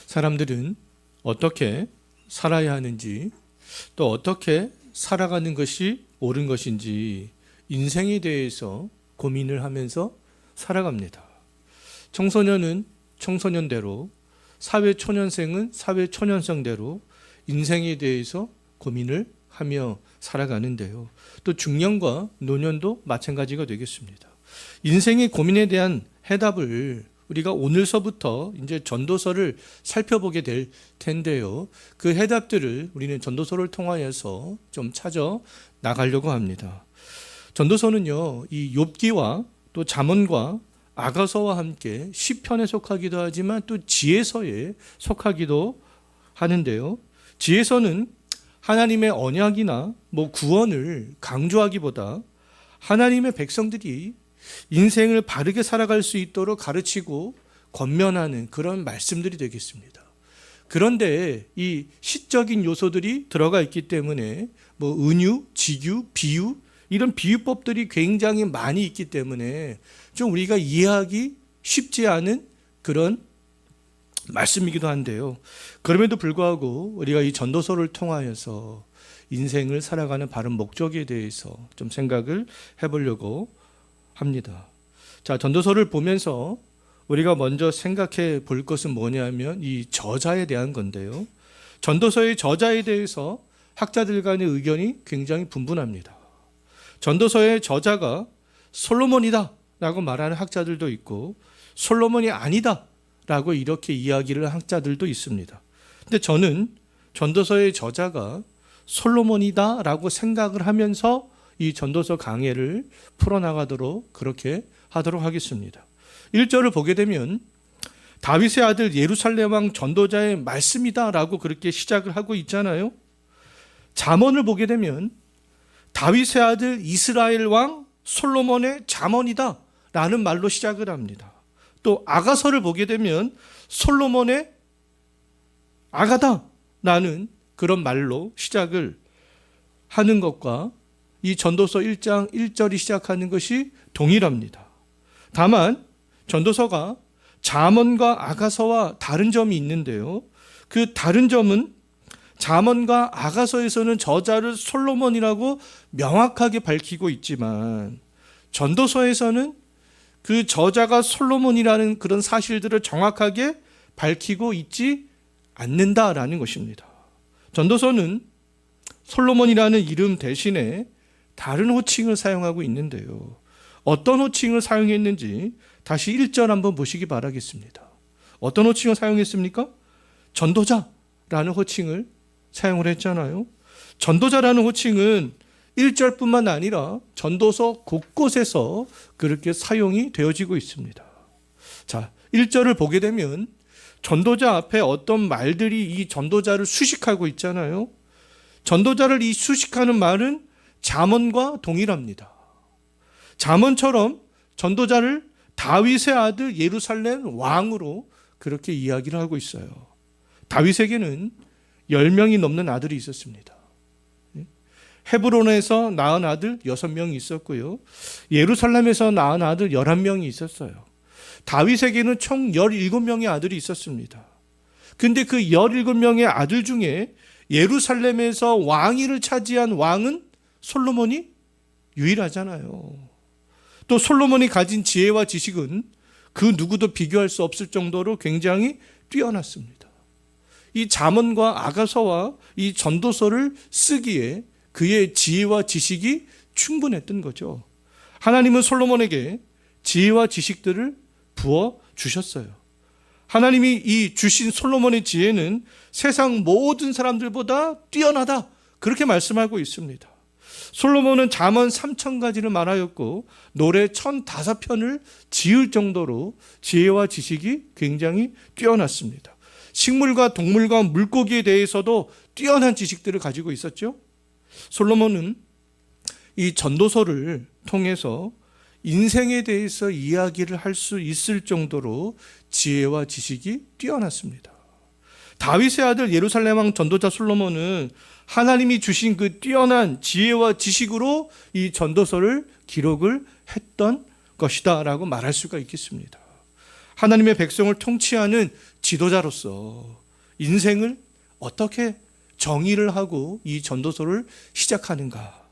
사람들은 어떻게 살아야 하는지, 또 어떻게 살아가는 것이 옳은 것인지 인생에 대해서 고민을 하면서 살아갑니다. 청소년은 청소년대로, 사회초년생은 사회초년생대로 인생에 대해서 고민을 하며 살아가는데요. 또 중년과 노년도 마찬가지가 되겠습니다. 인생의 고민에 대한 해답을 우리가 오늘서부터 이제 전도서를 살펴보게 될 텐데요. 그 해답들을 우리는 전도서를 통하여서 좀 찾아 나가려고 합니다. 전도서는요, 이 욥기와 또 잠언과 아가서와 함께 시편에 속하기도 하지만 또 지혜서에 속하기도 하는데요. 지혜서는 하나님의 언약이나 구원을 강조하기보다 하나님의 백성들이 인생을 바르게 살아갈 수 있도록 가르치고 권면하는 그런 말씀들이 되겠습니다. 그런데 이 시적인 요소들이 들어가 있기 때문에 은유, 직유, 비유 이런 비유법들이 굉장히 많이 있기 때문에 좀 우리가 이해하기 쉽지 않은 그런 말씀이기도 한데요. 그럼에도 불구하고 우리가 이 전도서를 통하여서 인생을 살아가는 바른 목적에 대해서 좀 생각을 해보려고 합니다. 자, 전도서를 보면서 우리가 먼저 생각해 볼 것은 뭐냐면 이 저자에 대한 건데요. 전도서의 저자에 대해서 학자들 간의 의견이 굉장히 분분합니다. 전도서의 저자가 솔로몬이다 라고 말하는 학자들도 있고 솔로몬이 아니다 라고 이렇게 이야기를 한 학자들도 있습니다. 근데 저는 전도서의 저자가 솔로몬이다 라고 생각을 하면서 이 전도서 강해를 풀어나가도록 그렇게 하도록 하겠습니다. 1절을 보게 되면 다윗의 아들 예루살렘 왕 전도자의 말씀이다 라고 그렇게 시작을 하고 있잖아요. 잠언을 보게 되면 다윗의 아들 이스라엘 왕 솔로몬의 잠언이다 라는 말로 시작을 합니다. 또 아가서를 보게 되면 솔로몬의 아가다 라는 그런 말로 시작을 하는 것과 이 전도서 1장 1절이 시작하는 것이 동일합니다. 다만 전도서가 잠언과 아가서와 다른 점이 있는데요. 그 다른 점은 잠언과 아가서에서는 저자를 솔로몬이라고 명확하게 밝히고 있지만 전도서에서는 그 저자가 솔로몬이라는 그런 사실들을 정확하게 밝히고 있지 않는다라는 것입니다. 전도서는 솔로몬이라는 이름 대신에 다른 호칭을 사용하고 있는데요. 어떤 호칭을 사용했는지 다시 1절 한번 보시기 바라겠습니다. 어떤 호칭을 사용했습니까? 전도자라는 호칭을 사용을 했잖아요. 전도자라는 호칭은 1절뿐만 아니라 전도서 곳곳에서 그렇게 사용이 되어지고 있습니다. 자, 1절을 보게 되면 전도자 앞에 어떤 말들이 이 전도자를 수식하고 있잖아요. 전도자를 이 수식하는 말은 잠언과 동일합니다. 잠언처럼 전도자를 다윗의 아들 예루살렘 왕으로 그렇게 이야기를 하고 있어요. 다윗에게는 10명이 넘는 아들이 있었습니다. 헤브론에서 낳은 아들 6명이 있었고요. 예루살렘에서 낳은 아들 11명이 있었어요. 다윗에게는 총 17명의 아들이 있었습니다. 근데 그 17명의 아들 중에 예루살렘에서 왕위를 차지한 왕은 솔로몬이 유일하잖아요. 또 솔로몬이 가진 지혜와 지식은 그 누구도 비교할 수 없을 정도로 굉장히 뛰어났습니다. 이 잠언과 아가서와 이 전도서를 쓰기에 그의 지혜와 지식이 충분했던 거죠. 하나님은 솔로몬에게 지혜와 지식들을 부어 주셨어요. 하나님이 이 주신 솔로몬의 지혜는 세상 모든 사람들보다 뛰어나다 그렇게 말씀하고 있습니다. 솔로몬은 잠언 3,000가지를 말하였고 노래 1,005편을 지을 정도로 지혜와 지식이 굉장히 뛰어났습니다. 식물과 동물과 물고기에 대해서도 뛰어난 지식들을 가지고 있었죠. 솔로몬은 이 전도서를 통해서 인생에 대해서 이야기를 할 수 있을 정도로 지혜와 지식이 뛰어났습니다. 다윗의 아들 예루살렘 왕 전도자 솔로몬은 하나님이 주신 그 뛰어난 지혜와 지식으로 이 전도서를 기록을 했던 것이다 라고 말할 수가 있겠습니다. 하나님의 백성을 통치하는 지도자로서 인생을 어떻게 정의를 하고 이 전도서를 시작하는가.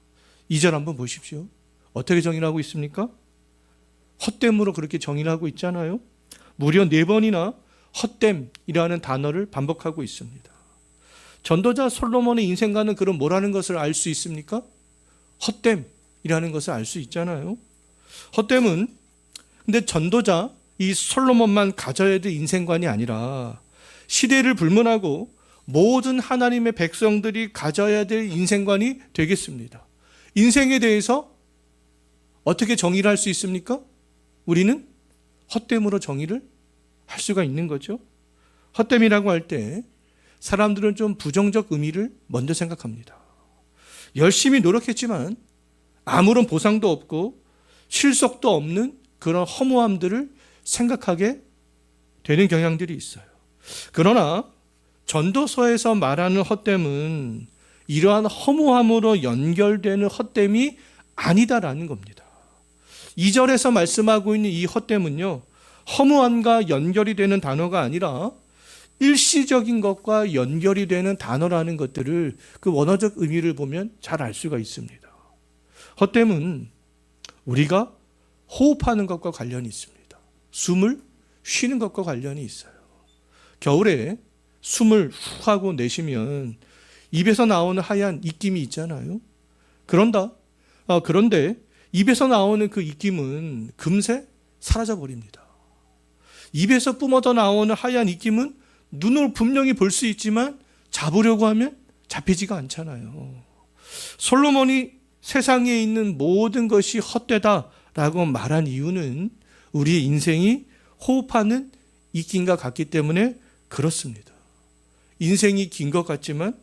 2절 한번 보십시오. 어떻게 정의를 하고 있습니까? 헛됨으로 그렇게 정의를 하고 있잖아요. 무려 4번이나 헛됨이라는 단어를 반복하고 있습니다. 전도자 솔로몬의 인생과는 그럼 뭐라는 것을 알 수 있습니까? 헛됨이라는 것을 알 수 있잖아요. 헛됨은 근데 전도자 이 솔로몬만 가져야 될 인생관이 아니라 시대를 불문하고 모든 하나님의 백성들이 가져야 될 인생관이 되겠습니다. 인생에 대해서 어떻게 정의를 할 수 있습니까? 우리는 헛됨으로 정의를 할 수가 있는 거죠. 헛됨이라고 할 때 사람들은 좀 부정적 의미를 먼저 생각합니다. 열심히 노력했지만 아무런 보상도 없고 실속도 없는 그런 허무함들을 생각하게 되는 경향들이 있어요. 그러나 전도서에서 말하는 헛됨은 이러한 허무함으로 연결되는 헛됨이 아니다라는 겁니다. 2절에서 말씀하고 있는 이 헛됨은요, 허무함과 연결이 되는 단어가 아니라 일시적인 것과 연결이 되는 단어라는 것들을 그 원어적 의미를 보면 잘 알 수가 있습니다. 헛됨은 우리가 호흡하는 것과 관련이 있습니다. 숨을 쉬는 것과 관련이 있어요. 겨울에 숨을 훅 하고 내쉬면 입에서 나오는 하얀 입김이 있잖아요. 그런데 입에서 나오는 그 입김은 금세 사라져 버립니다. 입에서 뿜어져 나오는 하얀 입김은 눈으로 분명히 볼 수 있지만 잡으려고 하면 잡히지가 않잖아요. 솔로몬이 세상에 있는 모든 것이 헛되다라고 말한 이유는 우리의 인생이 호흡하는 입김과 같기 때문에 그렇습니다. 인생이 긴 것 같지만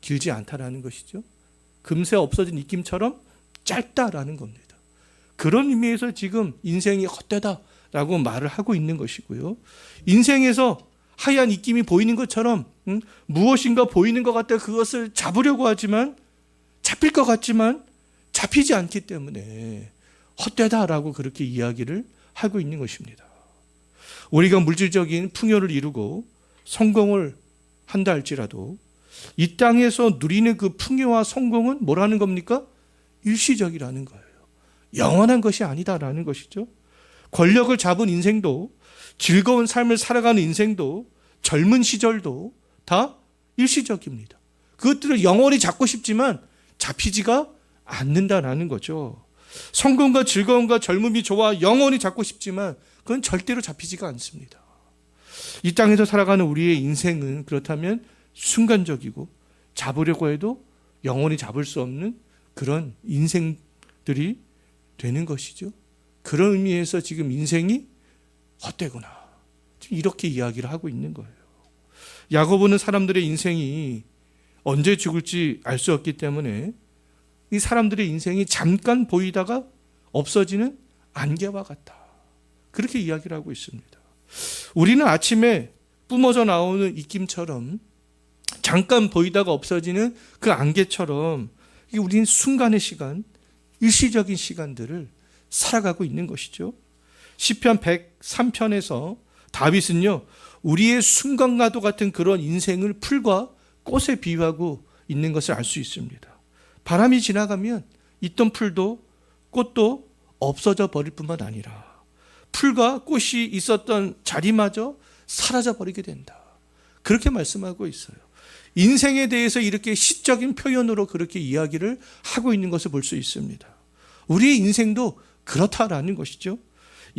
길지 않다라는 것이죠. 금세 없어진 입김처럼 짧다라는 겁니다. 그런 의미에서 지금 인생이 헛되다라고 말을 하고 있는 것이고요. 인생에서 하얀 입김이 보이는 것처럼 무엇인가 보이는 것 같아 그것을 잡으려고 하지만 잡힐 것 같지만 잡히지 않기 때문에 헛되다라고 그렇게 이야기를 하고 있는 것입니다. 우리가 물질적인 풍요를 이루고 성공을 한다 할지라도 이 땅에서 누리는 그 풍요와 성공은 뭐라는 겁니까? 일시적이라는 거예요. 영원한 것이 아니다라는 것이죠. 권력을 잡은 인생도 즐거운 삶을 살아가는 인생도 젊은 시절도 다 일시적입니다. 그것들을 영원히 잡고 싶지만 잡히지가 않는다라는 거죠. 성공과 즐거움과 젊음이 좋아 영원히 잡고 싶지만 그건 절대로 잡히지가 않습니다. 이 땅에서 살아가는 우리의 인생은 그렇다면 순간적이고 잡으려고 해도 영원히 잡을 수 없는 그런 인생들이 되는 것이죠. 그런 의미에서 지금 인생이 헛되구나. 이렇게 이야기를 하고 있는 거예요. 야고보는 사람들의 인생이 언제 죽을지 알 수 없기 때문에 이 사람들의 인생이 잠깐 보이다가 없어지는 안개와 같다. 그렇게 이야기를 하고 있습니다. 우리는 아침에 뿜어져 나오는 입김처럼 잠깐 보이다가 없어지는 그 안개처럼 우리는 순간의 시간, 일시적인 시간들을 살아가고 있는 것이죠. 시편 103편에서 다윗은요, 우리의 순간과도 같은 그런 인생을 풀과 꽃에 비유하고 있는 것을 알 수 있습니다. 바람이 지나가면 있던 풀도 꽃도 없어져 버릴 뿐만 아니라 풀과 꽃이 있었던 자리마저 사라져 버리게 된다. 그렇게 말씀하고 있어요. 인생에 대해서 이렇게 시적인 표현으로 그렇게 이야기를 하고 있는 것을 볼 수 있습니다. 우리의 인생도 그렇다라는 것이죠.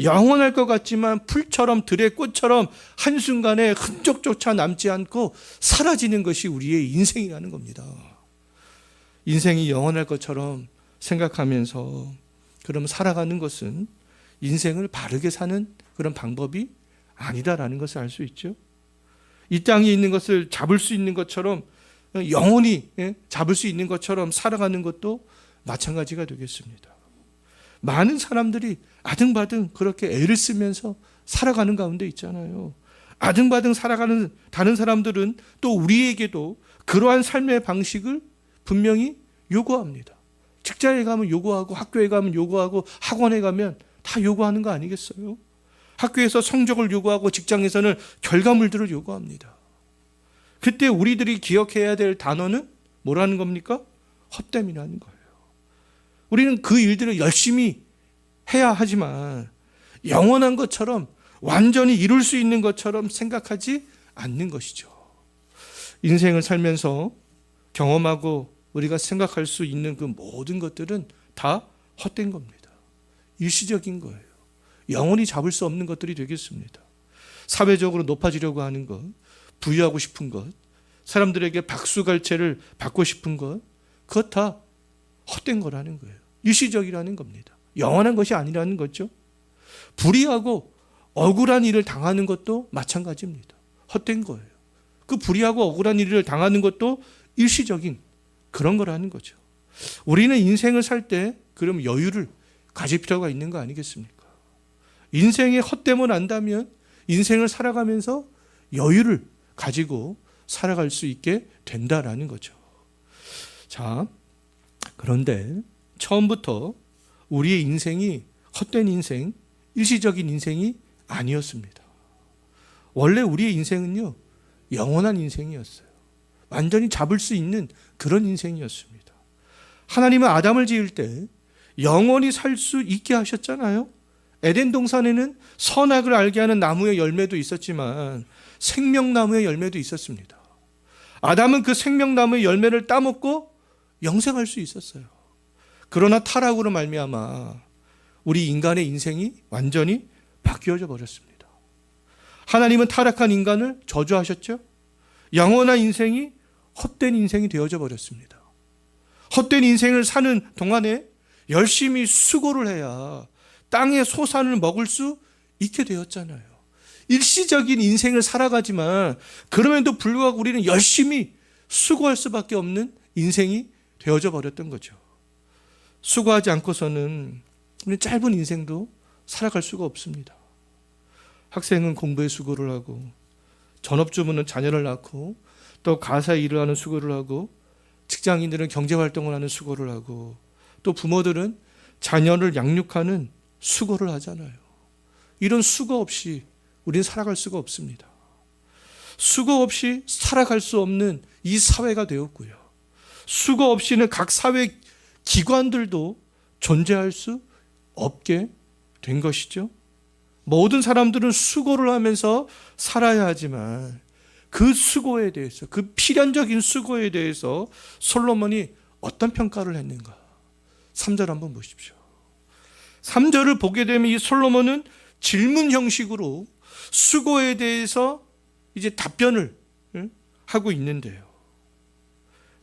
영원할 것 같지만 풀처럼 들의 꽃처럼 한순간에 흔적조차 남지 않고 사라지는 것이 우리의 인생이라는 겁니다. 인생이 영원할 것처럼 생각하면서 그럼 살아가는 것은 인생을 바르게 사는 그런 방법이 아니다라는 것을 알 수 있죠. 이 땅에 있는 것을 잡을 수 있는 것처럼 영원히 잡을 수 있는 것처럼 살아가는 것도 마찬가지가 되겠습니다. 많은 사람들이 아등바등 그렇게 애를 쓰면서 살아가는 가운데 있잖아요. 아등바등 살아가는 다른 사람들은 또 우리에게도 그러한 삶의 방식을 분명히 요구합니다. 직장에 가면 요구하고 학교에 가면 요구하고 학원에 가면 다 요구하는 거 아니겠어요? 학교에서 성적을 요구하고 직장에서는 결과물들을 요구합니다. 그때 우리들이 기억해야 될 단어는 뭐라는 겁니까? 헛됨이라는 거예요. 우리는 그 일들을 열심히 해야 하지만 영원한 것처럼 완전히 이룰 수 있는 것처럼 생각하지 않는 것이죠. 인생을 살면서 경험하고 우리가 생각할 수 있는 그 모든 것들은 다 헛된 겁니다. 일시적인 거예요. 영원히 잡을 수 없는 것들이 되겠습니다. 사회적으로 높아지려고 하는 것, 부유하고 싶은 것, 사람들에게 박수갈채를 받고 싶은 것, 그것 다 헛된 거라는 거예요. 일시적이라는 겁니다. 영원한 것이 아니라는 거죠. 불의하고 억울한 일을 당하는 것도 마찬가지입니다. 헛된 거예요. 그 불의하고 억울한 일을 당하는 것도 일시적인 그런 거라는 거죠. 우리는 인생을 살 때 그럼 여유를 가질 필요가 있는 거 아니겠습니까? 인생의 헛됨을 안다면 인생을 살아가면서 여유를 가지고 살아갈 수 있게 된다라는 거죠. 자, 그런데 처음부터 우리의 인생이 헛된 인생, 일시적인 인생이 아니었습니다. 원래 우리의 인생은요, 영원한 인생이었어요. 완전히 잡을 수 있는 그런 인생이었습니다. 하나님은 아담을 지을 때 영원히 살 수 있게 하셨잖아요. 에덴 동산에는 선악을 알게 하는 나무의 열매도 있었지만 생명나무의 열매도 있었습니다. 아담은 그 생명나무의 열매를 따먹고 영생할 수 있었어요. 그러나 타락으로 말미암아 우리 인간의 인생이 완전히 바뀌어져 버렸습니다. 하나님은 타락한 인간을 저주하셨죠. 영원한 인생이 헛된 인생이 되어져 버렸습니다. 헛된 인생을 사는 동안에 열심히 수고를 해야 땅의 소산을 먹을 수 있게 되었잖아요. 일시적인 인생을 살아가지만 그럼에도 불구하고 우리는 열심히 수고할 수밖에 없는 인생이 되어져 버렸던 거죠. 수고하지 않고서는 우리는 짧은 인생도 살아갈 수가 없습니다. 학생은 공부에 수고를 하고, 전업주부는 자녀를 낳고, 또 가사에 일을 하는 수고를 하고, 직장인들은 경제활동을 하는 수고를 하고, 또 부모들은 자녀를 양육하는 수고를 하잖아요. 이런 수고 없이 우리는 살아갈 수가 없습니다. 수고 없이 살아갈 수 없는 이 사회가 되었고요. 수고 없이는 각 사회 기관들도 존재할 수 없게 된 것이죠. 모든 사람들은 수고를 하면서 살아야 하지만 그 수고에 대해서, 그 필연적인 수고에 대해서 솔로몬이 어떤 평가를 했는가? 3절 한번 보십시오. 3절을 보게 되면 이 솔로몬은 질문 형식으로 수고에 대해서 이제 답변을 하고 있는데요.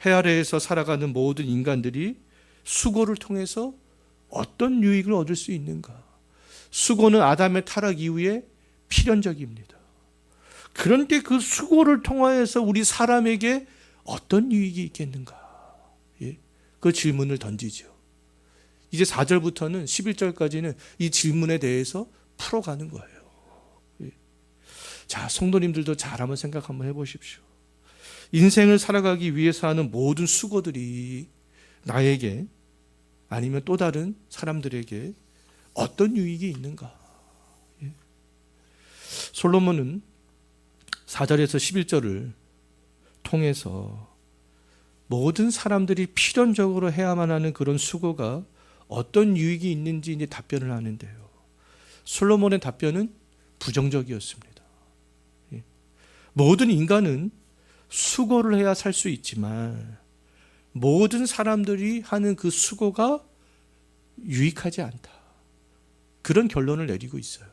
해 아래에서 살아가는 모든 인간들이 수고를 통해서 어떤 유익을 얻을 수 있는가? 수고는 아담의 타락 이후에 필연적입니다. 그런데 그 수고를 통하여서 우리 사람에게 어떤 유익이 있겠는가? 예? 그 질문을 던지죠. 이제 4절부터는 11절까지는 이 질문에 대해서 풀어가는 거예요. 예. 자, 성도님들도 잘 한번 생각 한번 해보십시오. 인생을 살아가기 위해서 하는 모든 수고들이 나에게 아니면 또 다른 사람들에게 어떤 유익이 있는가? 예. 솔로몬은 4절에서 11절을 통해서 모든 사람들이 필연적으로 해야만 하는 그런 수고가 어떤 유익이 있는지 이제 답변을 하는데요. 솔로몬의 답변은 부정적이었습니다. 예. 모든 인간은 수고를 해야 살 수 있지만 모든 사람들이 하는 그 수고가 유익하지 않다. 그런 결론을 내리고 있어요.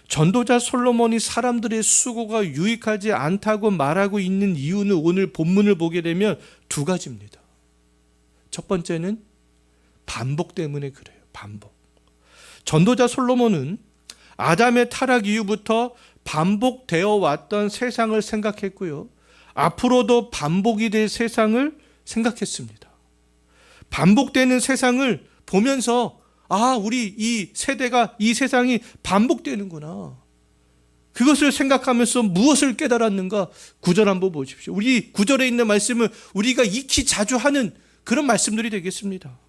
전도자 솔로몬이 사람들의 수고가 유익하지 않다고 말하고 있는 이유는 오늘 본문을 보게 되면 두 가지입니다. 첫 번째는 반복 때문에 그래요. 반복. 전도자 솔로몬은 아담의 타락 이후부터 반복되어 왔던 세상을 생각했고요. 앞으로도 반복이 될 세상을 생각했습니다. 반복되는 세상을 보면서 우리 이 세대가, 이 세상이 반복되는구나. 그것을 생각하면서 무엇을 깨달았는가? 9절 한번 보십시오. 우리 9절에 있는 말씀은 우리가 익히 자주 하는 그런 말씀들이 되겠습니다.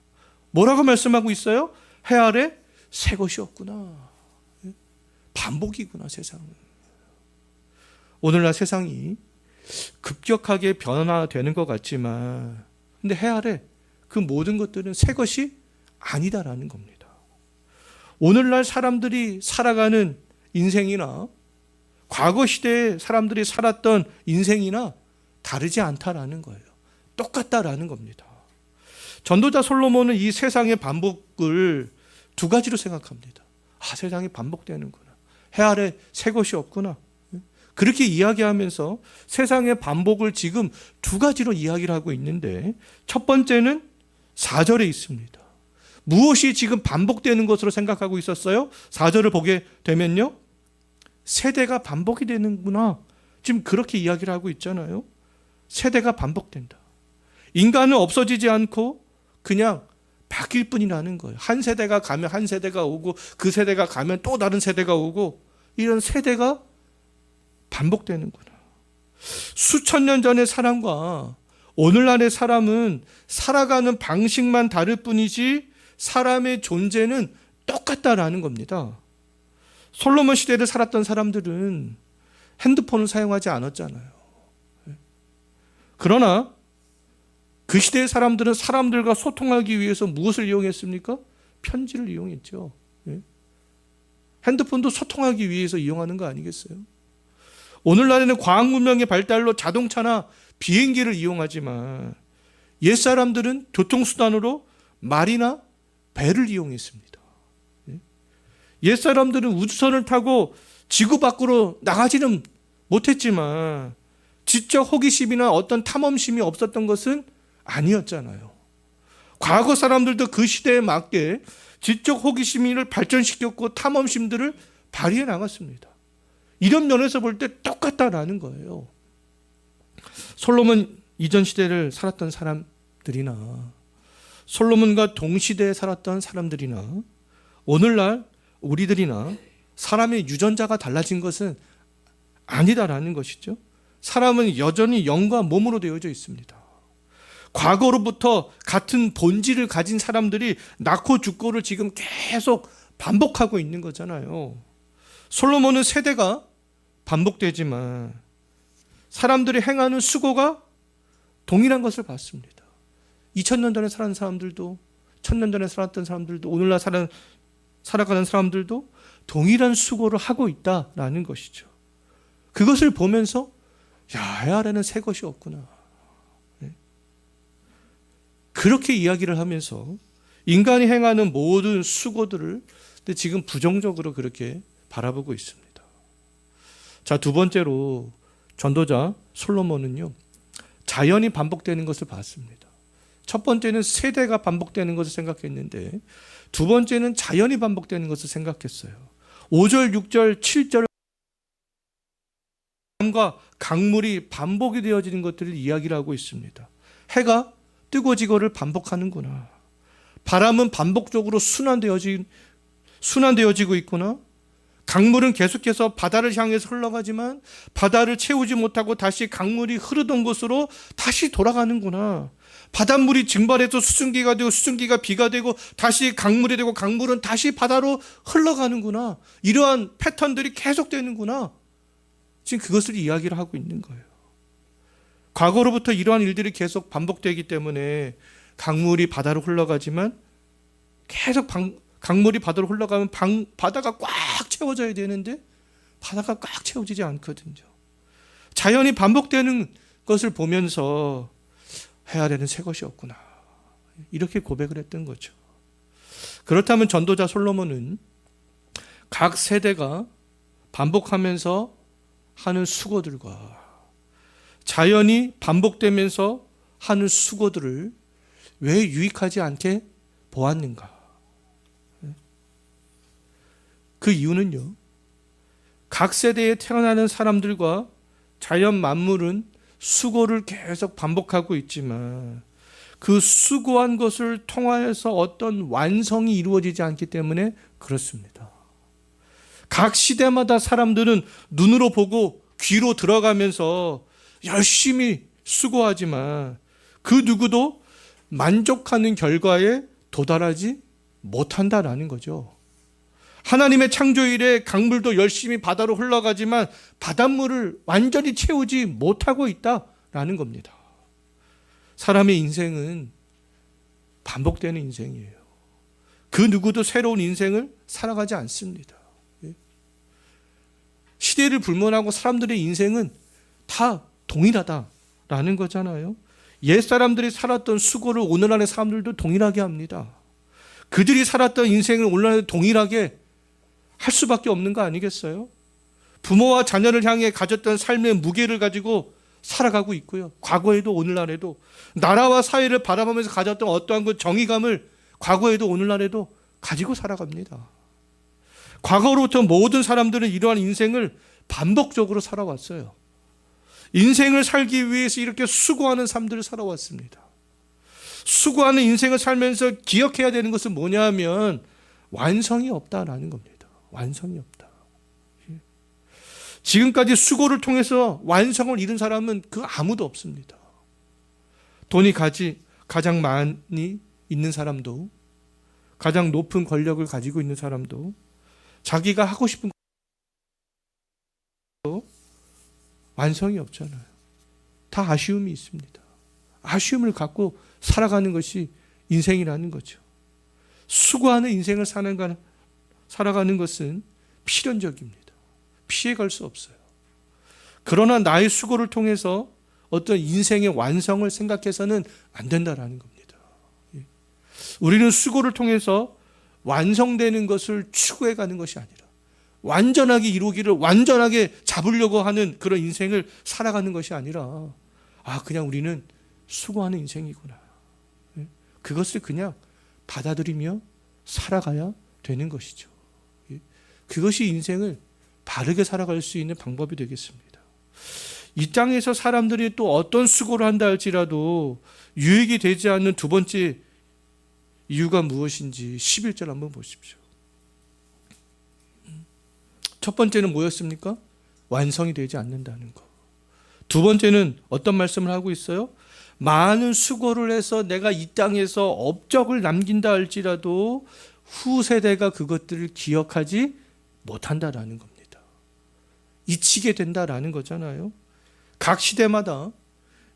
뭐라고 말씀하고 있어요? 해 아래 새 것이 없구나. 반복이구나, 세상은. 오늘날 세상이 급격하게 변화되는 것 같지만, 근데 해 아래 그 모든 것들은 새 것이 아니다라는 겁니다. 오늘날 사람들이 살아가는 인생이나 과거 시대에 사람들이 살았던 인생이나 다르지 않다라는 거예요. 똑같다라는 겁니다. 전도자 솔로몬은 이 세상의 반복을 두 가지로 생각합니다. 세상이 반복되는구나. 해 아래 새 것이 없구나. 그렇게 이야기하면서 세상의 반복을 지금 두 가지로 이야기를 하고 있는데, 첫 번째는 4절에 있습니다. 무엇이 지금 반복되는 것으로 생각하고 있었어요? 4절을 보게 되면요, 세대가 반복이 되는구나. 지금 그렇게 이야기를 하고 있잖아요. 세대가 반복된다. 인간은 없어지지 않고 그냥 바뀔 뿐이라는 거예요. 한 세대가 가면 한 세대가 오고, 그 세대가 가면 또 다른 세대가 오고, 이런 세대가 반복되는구나. 수천 년 전의 사람과 오늘날의 사람은 살아가는 방식만 다를 뿐이지 사람의 존재는 똑같다라는 겁니다. 솔로몬 시대를 살았던 사람들은 핸드폰을 사용하지 않았잖아요. 그러나 그 시대의 사람들은 사람들과 소통하기 위해서 무엇을 이용했습니까? 편지를 이용했죠. 핸드폰도 소통하기 위해서 이용하는 거 아니겠어요? 오늘날에는 과학 문명의 발달로 자동차나 비행기를 이용하지만 옛사람들은 교통수단으로 말이나 배를 이용했습니다. 옛사람들은 우주선을 타고 지구 밖으로 나가지는 못했지만 지적 호기심이나 어떤 탐험심이 없었던 것은 아니었잖아요. 과거 사람들도 그 시대에 맞게 지적 호기심을 발전시켰고 탐험심들을 발휘해 나갔습니다. 이런 면에서 볼 때 똑같다라는 거예요. 솔로몬 이전 시대를 살았던 사람들이나 솔로몬과 동시대에 살았던 사람들이나 오늘날 우리들이나 사람의 유전자가 달라진 것은 아니다라는 것이죠. 사람은 여전히 영과 몸으로 되어져 있습니다. 과거로부터 같은 본질을 가진 사람들이 낳고 죽고를 지금 계속 반복하고 있는 거잖아요. 솔로몬은 세대가 반복되지만 사람들이 행하는 수고가 동일한 것을 봤습니다. 2000년 전에 살았던 사람들도 1000년 전에 살았던 사람들도 오늘날 살아가는 사람들도 동일한 수고를 하고 있다라는 것이죠. 그것을 보면서 해 아래는 새 것이 없구나. 그렇게 이야기를 하면서 인간이 행하는 모든 수고들을 지금 부정적으로 그렇게 바라보고 있습니다. 자, 두 번째로 전도자 솔로몬은요, 자연이 반복되는 것을 봤습니다. 첫 번째는 세대가 반복되는 것을 생각했는데 두 번째는 자연이 반복되는 것을 생각했어요. 5절, 6절, 7절 바람과 강물이 반복이 되어지는 것들을 이야기를 하고 있습니다. 해가 뜨고 지고를 반복하는구나. 바람은 반복적으로 순환되어지고 있구나. 강물은 계속해서 바다를 향해서 흘러가지만 바다를 채우지 못하고 다시 강물이 흐르던 곳으로 다시 돌아가는구나. 바닷물이 증발해서 수증기가 되고 수증기가 비가 되고 다시 강물이 되고 강물은 다시 바다로 흘러가는구나. 이러한 패턴들이 계속되는구나. 지금 그것을 이야기를 하고 있는 거예요. 과거로부터 이러한 일들이 계속 반복되기 때문에 강물이 바다로 흘러가지만 계속 강물이 바다로 흘러가면 바다가 꽉 채워져야 되는데 바다가 꽉 채워지지 않거든요. 자연이 반복되는 것을 보면서 해 아래는 새 것이 없구나. 이렇게 고백을 했던 거죠. 그렇다면 전도자 솔로몬은 각 세대가 반복하면서 하는 수고들과 자연이 반복되면서 하는 수고들을 왜 유익하지 않게 보았는가? 그 이유는요, 각 세대에 태어나는 사람들과 자연 만물은 수고를 계속 반복하고 있지만 그 수고한 것을 통하여서 어떤 완성이 이루어지지 않기 때문에 그렇습니다. 각 시대마다 사람들은 눈으로 보고 귀로 들어가면서 열심히 수고하지만 그 누구도 만족하는 결과에 도달하지 못한다라는 거죠. 하나님의 창조일에 강물도 열심히 바다로 흘러가지만 바닷물을 완전히 채우지 못하고 있다라는 겁니다. 사람의 인생은 반복되는 인생이에요. 그 누구도 새로운 인생을 살아가지 않습니다. 시대를 불문하고 사람들의 인생은 다 동일하다라는 거잖아요. 옛 사람들이 살았던 수고를 오늘날의 사람들도 동일하게 합니다. 그들이 살았던 인생을 오늘날에 동일하게 할 수밖에 없는 거 아니겠어요? 부모와 자녀를 향해 가졌던 삶의 무게를 가지고 살아가고 있고요. 과거에도 오늘날에도 나라와 사회를 바라보면서 가졌던 어떠한 그 정의감을 과거에도 오늘날에도 가지고 살아갑니다. 과거로부터 모든 사람들은 이러한 인생을 반복적으로 살아왔어요. 인생을 살기 위해서 이렇게 수고하는 삶들을 살아왔습니다. 수고하는 인생을 살면서 기억해야 되는 것은 뭐냐 하면 완성이 없다라는 겁니다. 완성이 없다. 지금까지 수고를 통해서 완성을 이룬 사람은 그 아무도 없습니다. 돈이 가장 많이 있는 사람도, 가장 높은 권력을 가지고 있는 사람도, 자기가 하고 싶은 것도 완성이 없잖아요. 다 아쉬움이 있습니다. 아쉬움을 갖고 살아가는 것이 인생이라는 거죠. 수고하는 인생을 살아가는 것은 필연적입니다. 피해갈 수 없어요. 그러나 나의 수고를 통해서 어떤 인생의 완성을 생각해서는 안 된다라는 겁니다. 우리는 수고를 통해서 완성되는 것을 추구해 가는 것이 아니라 완전하게 이루기를 완전하게 잡으려고 하는 그런 인생을 살아가는 것이 아니라 그냥 우리는 수고하는 인생이구나. 그것을 그냥 받아들이며 살아가야 되는 것이죠. 그것이 인생을 바르게 살아갈 수 있는 방법이 되겠습니다. 이 땅에서 사람들이 또 어떤 수고를 한다 할지라도 유익이 되지 않는 두 번째 이유가 무엇인지 11절 한번 보십시오. 첫 번째는 뭐였습니까? 완성이 되지 않는다는 것. 두 번째는 어떤 말씀을 하고 있어요? 많은 수고를 해서 내가 이 땅에서 업적을 남긴다 할지라도 후세대가 그것들을 기억하지 못한다라는 겁니다. 잊히게 된다라는 거잖아요. 각 시대마다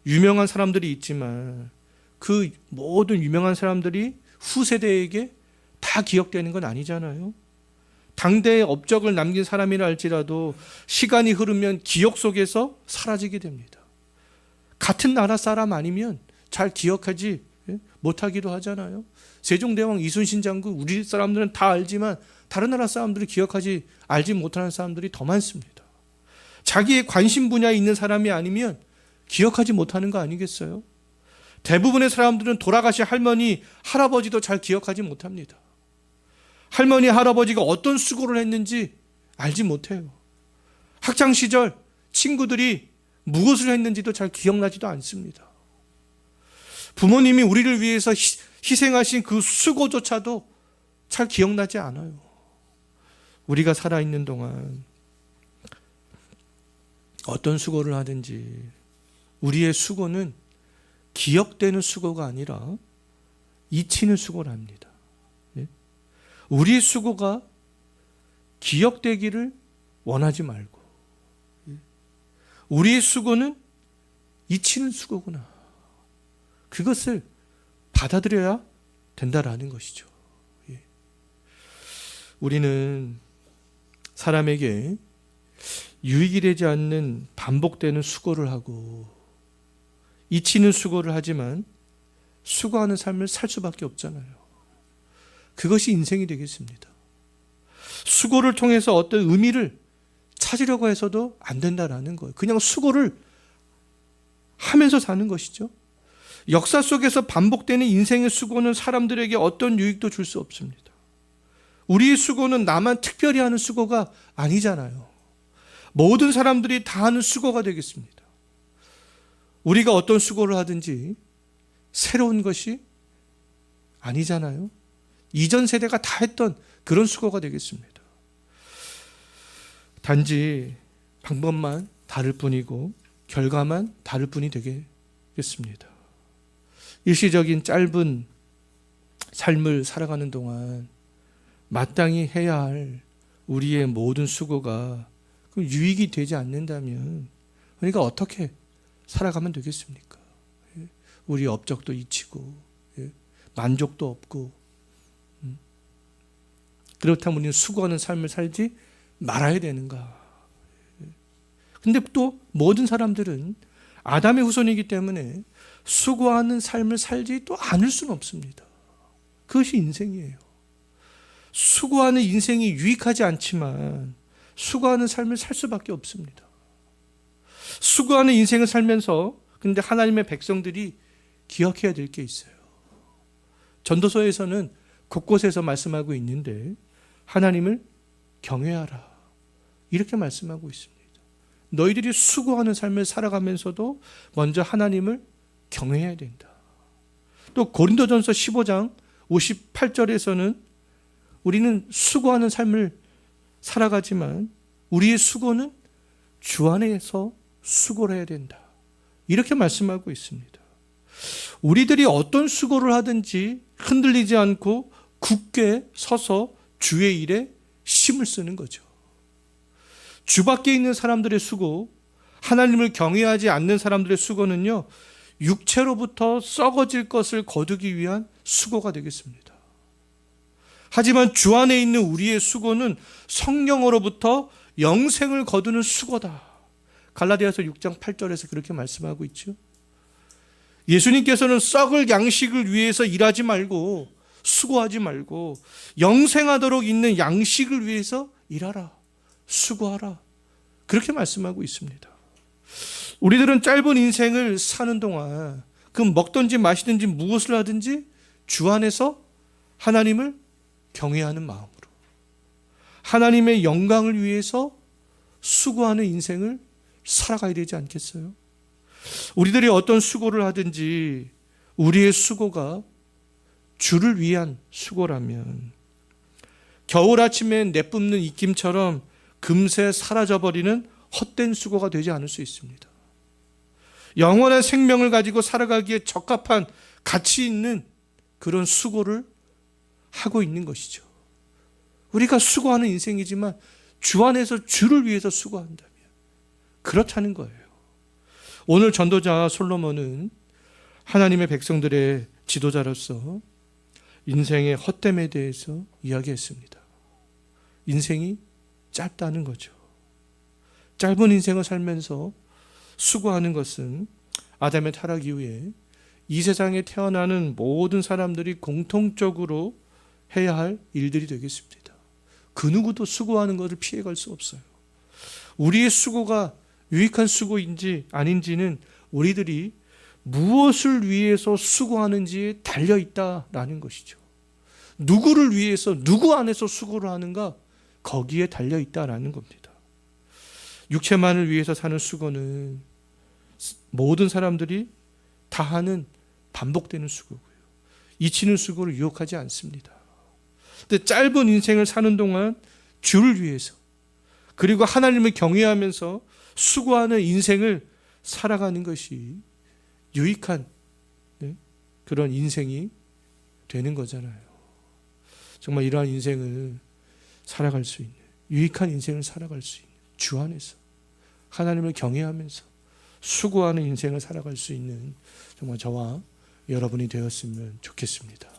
유명한 사람들이 있지만 그 모든 유명한 사람들이 후세대에게 다 기억되는 건 아니잖아요. 당대의 업적을 남긴 사람이라 할지라도 시간이 흐르면 기억 속에서 사라지게 됩니다. 같은 나라 사람 아니면 잘 기억하지 못하기도 하잖아요. 세종대왕 이순신 장군 우리 사람들은 다 알지만 다른 나라 사람들이 알지 못하는 사람들이 더 많습니다. 자기의 관심 분야에 있는 사람이 아니면 기억하지 못하는 거 아니겠어요? 대부분의 사람들은 돌아가신 할머니, 할아버지도 잘 기억하지 못합니다. 할머니, 할아버지가 어떤 수고를 했는지 알지 못해요. 학창시절 친구들이 무엇을 했는지도 잘 기억나지도 않습니다. 부모님이 우리를 위해서 희생하신 그 수고조차도 잘 기억나지 않아요. 우리가 살아있는 동안 어떤 수고를 하든지 우리의 수고는 기억되는 수고가 아니라 잊히는 수고를 합니다. 우리의 수고가 기억되기를 원하지 말고 우리의 수고는 잊히는 수고구나. 그것을 받아들여야 된다라는 것이죠. 우리는 사람에게 유익이 되지 않는 반복되는 수고를 하고 잊히는 수고를 하지만 수고하는 삶을 살 수밖에 없잖아요. 그것이 인생이 되겠습니다. 수고를 통해서 어떤 의미를 찾으려고 해서도 안 된다라는 거예요. 그냥 수고를 하면서 사는 것이죠. 역사 속에서 반복되는 인생의 수고는 사람들에게 어떤 유익도 줄 수 없습니다. 우리의 수고는 나만 특별히 하는 수고가 아니잖아요. 모든 사람들이 다 하는 수고가 되겠습니다. 우리가 어떤 수고를 하든지 새로운 것이 아니잖아요. 이전 세대가 다 했던 그런 수고가 되겠습니다. 단지 방법만 다를 뿐이고 결과만 다를 뿐이 되겠습니다. 일시적인 짧은 삶을 살아가는 동안 마땅히 해야 할 우리의 모든 수고가 유익이 되지 않는다면 그러니까 어떻게 살아가면 되겠습니까? 우리 업적도 잊히고 만족도 없고 그렇다면 우리는 수고하는 삶을 살지 말아야 되는가? 근데 또 모든 사람들은 아담의 후손이기 때문에 수고하는 삶을 살지 또 않을 수는 없습니다. 그것이 인생이에요. 수고하는 인생이 유익하지 않지만 수고하는 삶을 살 수밖에 없습니다. 수고하는 인생을 살면서 근데 하나님의 백성들이 기억해야 될 게 있어요. 전도서에서는 곳곳에서 말씀하고 있는데 하나님을 경외하라 이렇게 말씀하고 있습니다. 너희들이 수고하는 삶을 살아가면서도 먼저 하나님을 경외해야 된다. 또 고린도전서 15장 58절에서는 우리는 수고하는 삶을 살아가지만 우리의 수고는 주 안에서 수고를 해야 된다. 이렇게 말씀하고 있습니다. 우리들이 어떤 수고를 하든지 흔들리지 않고 굳게 서서 주의 일에 힘을 쓰는 거죠. 주 밖에 있는 사람들의 수고, 하나님을 경외하지 않는 사람들의 수고는요, 육체로부터 썩어질 것을 거두기 위한 수고가 되겠습니다. 하지만 주 안에 있는 우리의 수고는 성령으로부터 영생을 거두는 수고다. 갈라디아서 6장 8절에서 그렇게 말씀하고 있죠. 예수님께서는 썩을 양식을 위해서 일하지 말고 수고하지 말고 영생하도록 있는 양식을 위해서 일하라. 수고하라. 그렇게 말씀하고 있습니다. 우리들은 짧은 인생을 사는 동안 그 먹든지 마시든지 무엇을 하든지 주 안에서 하나님을 경외하는 마음으로 하나님의 영광을 위해서 수고하는 인생을 살아가야 되지 않겠어요? 우리들이 어떤 수고를 하든지 우리의 수고가 주를 위한 수고라면 겨울 아침에 내뿜는 입김처럼 금세 사라져버리는 헛된 수고가 되지 않을 수 있습니다. 영원한 생명을 가지고 살아가기에 적합한 가치 있는 그런 수고를 하고 있는 것이죠. 우리가 수고하는 인생이지만 주 안에서 주를 위해서 수고한다면 그렇다는 거예요. 오늘 전도자 솔로몬은 하나님의 백성들의 지도자로서 인생의 헛됨에 대해서 이야기했습니다. 인생이 짧다는 거죠. 짧은 인생을 살면서 수고하는 것은 아담의 타락 이후에 이 세상에 태어나는 모든 사람들이 공통적으로 해야 할 일들이 되겠습니다. 그 누구도 수고하는 것을 피해갈 수 없어요. 우리의 수고가 유익한 수고인지 아닌지는 우리들이 무엇을 위해서 수고하는지에 달려있다라는 것이죠. 누구를 위해서 누구 안에서 수고를 하는가 거기에 달려있다라는 겁니다. 육체만을 위해서 사는 수고는 모든 사람들이 다 하는 반복되는 수고고요. 잊히는 수고를 유혹하지 않습니다. 근데 짧은 인생을 사는 동안 주를 위해서 그리고 하나님을 경외하면서 수고하는 인생을 살아가는 것이 유익한 그런 인생이 되는 거잖아요. 정말 이러한 인생을 살아갈 수 있는 유익한 인생을 살아갈 수 있는 주 안에서 하나님을 경외하면서 수고하는 인생을 살아갈 수 있는 정말 저와 여러분이 되었으면 좋겠습니다.